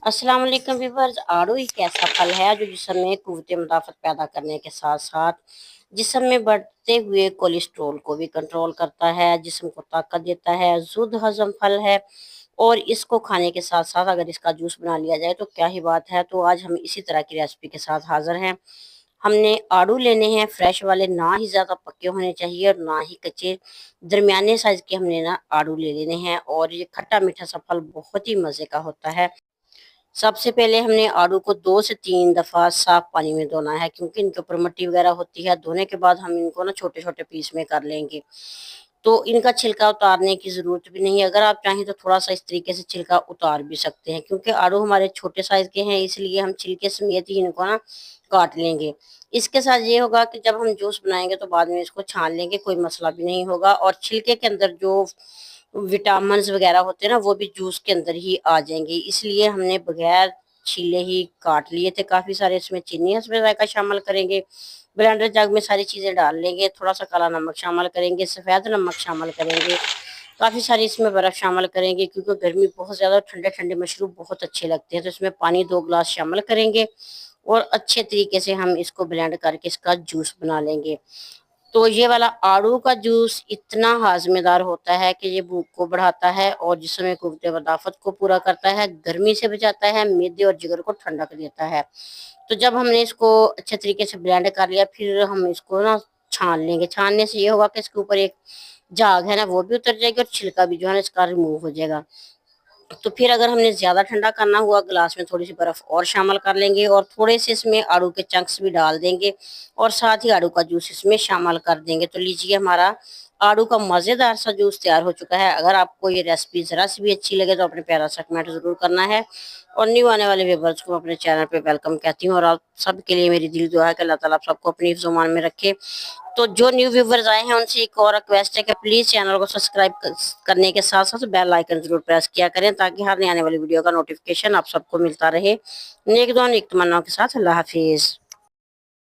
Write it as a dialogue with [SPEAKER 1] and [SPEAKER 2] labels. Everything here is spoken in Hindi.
[SPEAKER 1] अस्सलाम वालेकुम व्यूअर्स। आड़ू एक ऐसा फल है जो जिस्म में कुव्वत मुदाफ़त पैदा करने के साथ साथ जिस्म में बढ़ते हुए कोलेस्ट्रॉल को भी कंट्रोल करता है, जिस्म को ताकत देता है। जुद हजम फल है और इसको खाने के साथ साथ अगर इसका जूस बना लिया जाए तो क्या ही बात है। तो आज हम इसी तरह की रेसिपी के साथ हाजिर हैं। हमने आड़ू लेने हैं फ्रेश वाले, ना ही ज़्यादा पक्के होने चाहिए और ना ही कच्चे, दरमियाने साइज के हमने ना आड़ू ले लेने हैं। और ये खट्टा मीठा सा फल बहुत ही मज़े का होता है। सबसे पहले हमने आलू को 2 से 3 दफ़ा साफ पानी में धोना है, क्योंकि इनके ऊपर मिट्टी वगैरह होती है। धोने के बाद हम इनको ना छोटे छोटे पीस में कर लेंगे, तो इनका छिलका उतारने की ज़रूरत भी नहीं है। अगर आप चाहें तो थोड़ा सा इस तरीके से छिलका उतार भी सकते हैं, क्योंकि आलू हमारे छोटे साइज़ के हैं, इसलिए हम छिलके समेत ही इनको ना काट लेंगे। इसके साथ ये होगा कि जब हम जूस बनाएंगे तो बाद में इसको छान लेंगे, कोई मसला भी नहीं होगा। और छिलके के अंदर जो विटामिन वगैरह होते हैं ना, वो भी जूस के अंदर ही आ जाएंगे, इसलिए हमने बगैर छीले ही काट लिए थे काफ़ी सारे। इसमें चीनी हस्बे जायका शामिल करेंगे, ब्लेंडर जग में सारी चीज़ें डाल लेंगे, थोड़ा सा काला नमक शामिल करेंगे, सफ़ेद नमक शामिल करेंगे, काफ़ी सारी इसमें बर्फ़ शामिल करेंगे, क्योंकि गर्मी बहुत ज़्यादा, ठंडे ठंडे मशरूब बहुत अच्छे लगते हैं। तो इसमें पानी 2 गिलास शामिल करेंगे और अच्छे तरीके से हम इसको ब्लेंड करके इसका जूस बना लेंगे। तो ये वाला आड़ू का जूस इतना हाजमेदार होता है कि ये भूख को बढ़ाता है और जिसमें कुव्वत वदाफत को पूरा करता है, गर्मी से बचाता है, मैदे और जिगर को ठंडक देता है। तो जब हमने इसको अच्छे तरीके से ब्लेंड कर लिया, फिर हम इसको ना छान लेंगे। छानने से ये होगा कि इसके ऊपर एक झाग है ना, वो भी उतर जाएगी और छिलका भी जो है ना इसका रिमूव हो जाएगा। तो फिर अगर हमने ज़्यादा ठंडा करना हुआ, गिलास में थोड़ी सी बर्फ़ और शामिल कर लेंगे और थोड़े से इसमें आड़ू के चंक्स भी डाल देंगे और साथ ही आड़ू का जूस इसमें शामिल कर देंगे। तो लीजिए, हमारा आड़ू का मज़ेदार सा जूस तैयार हो चुका है। अगर आपको ये रेसिपी ज़रा सी भी अच्छी लगे तो अपने प्यारा सा कमेंट ज़रूर करना है। और न्यू आने वाले व्यूअर्स को अपने चैनल पे वेलकम कहती हूँ। और आप सबके लिए मेरी दिल दुआ है कि अल्लाह ताला आप सबको अपनी हिफ्ज़-ओ-मान में रखे। तो जो न्यू व्यूवर्स आए हैं उनसे एक और रिक्वेस्ट है कि प्लीज चैनल को सब्सक्राइब करने के साथ साथ बेल आइकन जरूर प्रेस किया करें, ताकि हर नई आने वाली वीडियो का नोटिफिकेशन आप सबको मिलता रहे। नेक दुआ नेक तमन्नाओं के साथ, अल्लाह हाफिज।